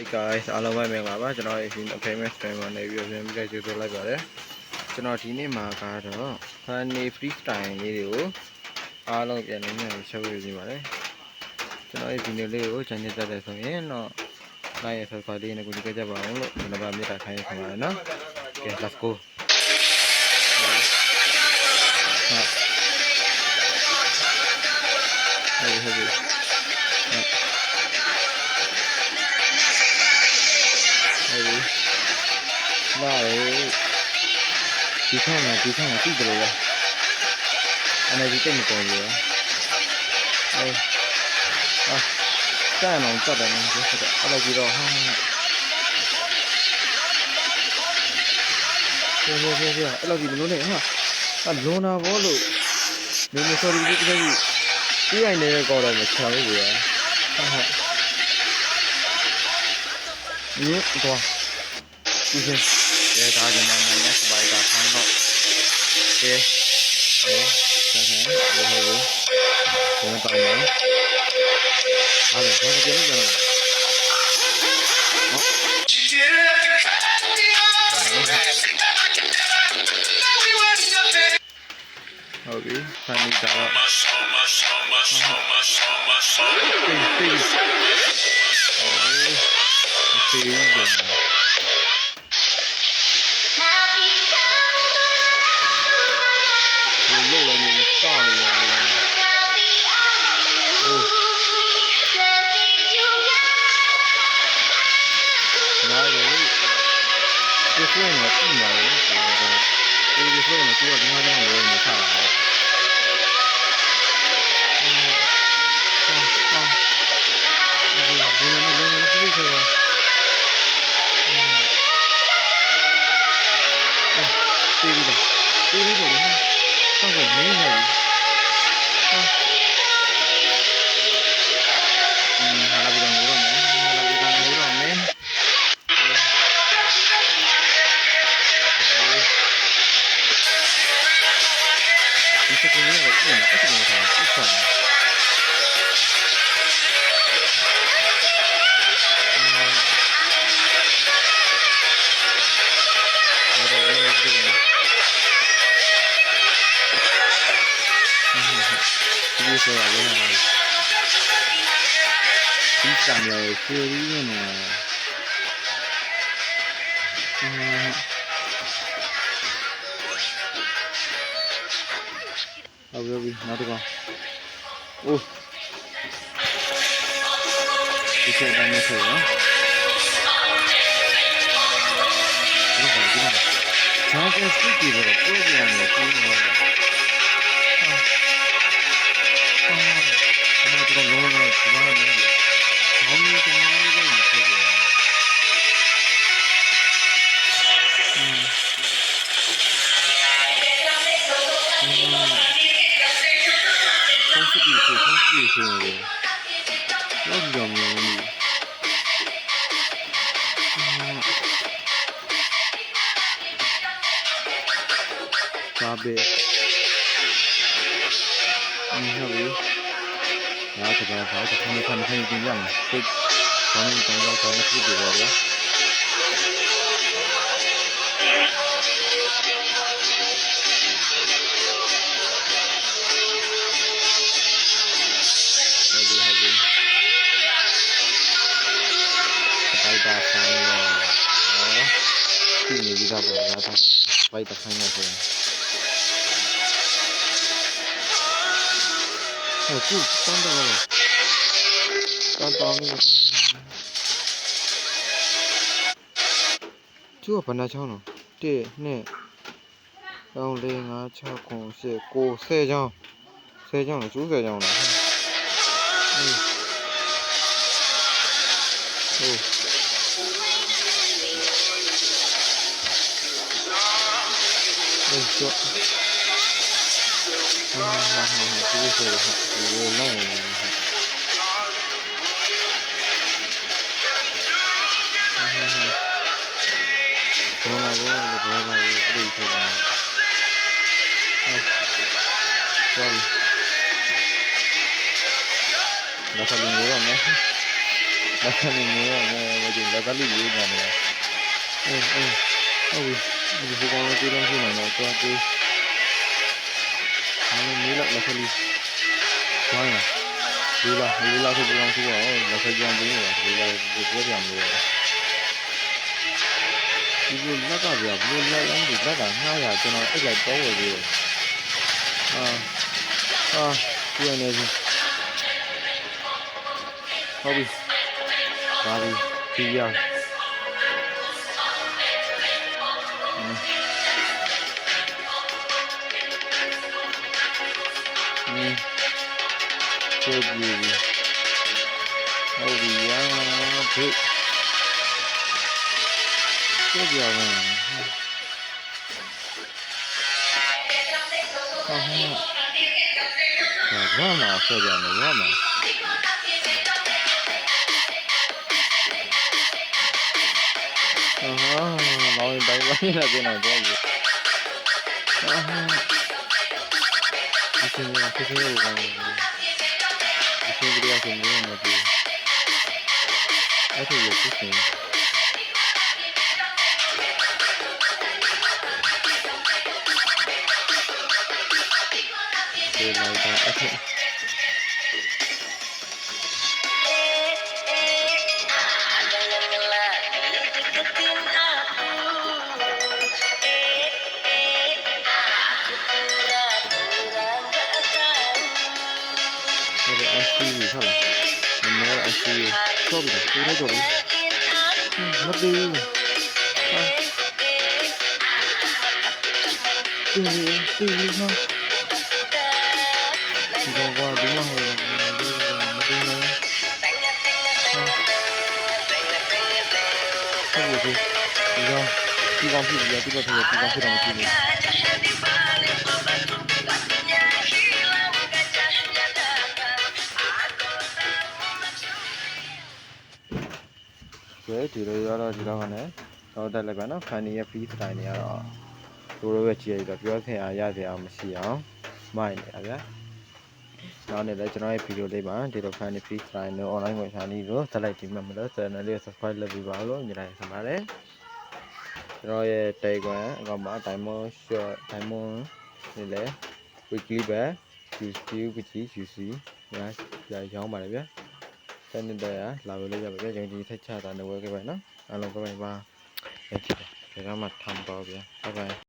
Hey guys အားလုံးပဲမင်္ဂလာပါကျွန်တော်ရဲ့ famous fan မှာနေပြီးပြန်ပြီးကြိုဆိုလိုက်ပါတယ်ကျွန်တော်ဒီနေ့မှာကတော့ funny freestyle လေးတွေကိုအားလုံးပြန်နေနေရှုပ်ရနေပါတယ်ကျွန်တော်ရဲ့ video လေးကို channel တက်တယ်ဆိုရင်တော့ like and subscribe လေးနဲ့ကိုကြည့်ကြပါအောင်လို့ကျွန်တော်ဗမေတ္တာခိုင်းရခင်ပါတယ်နော် Okay let's go Hey Rồi, chị Khang là tí rồi à? Anh này chị tên một còn gì á? Đây, cái này nó chặt rồi, anh này chị rồi ha? Kìa, anh là gì mình luôn này hả? Anh luôn nào bố luôn, nếu mà sao đi cái gì? Cái anh này coi rồi mà chào cái gì á? Nhớ qua. Okay. Yeah, that is my next bike. I found out. Okay. Come on, man. Hello, how are you doing? Okay, finally got up. Cái phơi nó ít mà đấy, cái phơi nó chưa có cái nào rồi mới thả vào. TV rồi đúng không? Sao phải mấy ngày? Hala bilang gua men. Bisa punya apa ini? Apa yang saya ikan? Ini saya lihat. Ikan ya, serius nih. Abi, nanti kau. Bisa tanya saya. Gimana? Jangan sedikit bro, program itu. Kita ngomong gimana? Kamu Konstitusi. Logam yang ini. Cabe. Ini apa? Ya, kita kan tinggal. Kami tinggal itu juga ya. Ini bisa berapa? Baik takkannya tuh. Oh, tuh, tanda apa? Tanda ini. Coba pernah coba? Deh, nih. Yang lengah cakung sejam lah, juga sejam lah. Itu. Sorry. Nasa linggo yan eh. လက်ခံနေနေတော့မကြည့်လက်သက်လေးရေးနေတယ်ဟုတ်ပြီဒီကောင်လေးလုံးရှိနေတော့တော့ဒီအားလုံးလေးလက်သက်လေးဝိုင်းလာဒီလာဆိုပုံစံဆိုတော့လက်သက်ကြောင်ပြီးနေတာဒီလာကိုပြောပြမလို့ဒီလိုလက်ကပြဘလို့လက်လမ်းဒီလက်က900ကျွန်တော်အဲ့လိုက်တော့ဝယ်ပြီးပြည့်နေပြီဟုတ်ပြီဒါပြီဒီရကျေးဇူးဟုတ်ပြီရဖိကျေးဇူးပါဘာမှဆက်ကြနေဘာမှလောင်းတိုင်းပိုင်းနဲ့ပြင်တော့ကြောက်ဘူးဒီစင်းကခေခေကိုကောင်းတယ်ဒီစင်းကလေးကလည်းမဟုတ်ဘူးအဲ့ဒါကိုသိတယ်ဒီလိုက်တာအဲ့ဒါSC ဟုတ်လားမင်း SC ဆော့ပြီးတော့မသိဘူးဒီတော့ကဒီမှာဟိုမသိဘူးဟုတ်ပြီဒီကောင်ဖြစ်ပြီးတော့ဒီကောင်ဖြစ်တော့မကြည့်ဘူးဒီလိုရတော့ဒီတော့ကနေတော့တက်လိုက်ပါနော်ဖန်နီရဲ့ free style တွေကတော့တို့လိုပဲကြည့်ရတော့ပြောစင်အားရစရာမရှိအောင်မိုက်နေတာဗျာနောက်နေ့လည်းကျွန်တော်ရဲ့ဗီဒီယိုလေးပါဒီလိုဖန်နီ free style တို့ online ဝင်ရှာနေလို့ဆက်လိုက်ကြည့်မှမလို့ channel လေး subscribe လုပ်ပြီးပါလို့ညီတိုင်းဆက်ပါတယ်ကျွန်တော်ရဲ့ Telegram အကောင့်မှာ Diamond Short Diamond นี่แหละ weekly ပဲ UC ညာရောင်းပါတယ်ဗျာတနေ့တည်းလာလို့ရပါဗျာကျွန်တော်ဒီထက်ချတာနေဝဲခဲ့ပါနော်အားလုံးဘိုင်ဘိုင်ပါရချစ်တယ်ဒါကမှထမ်းပါဗျာဘိုင်ဘိုင်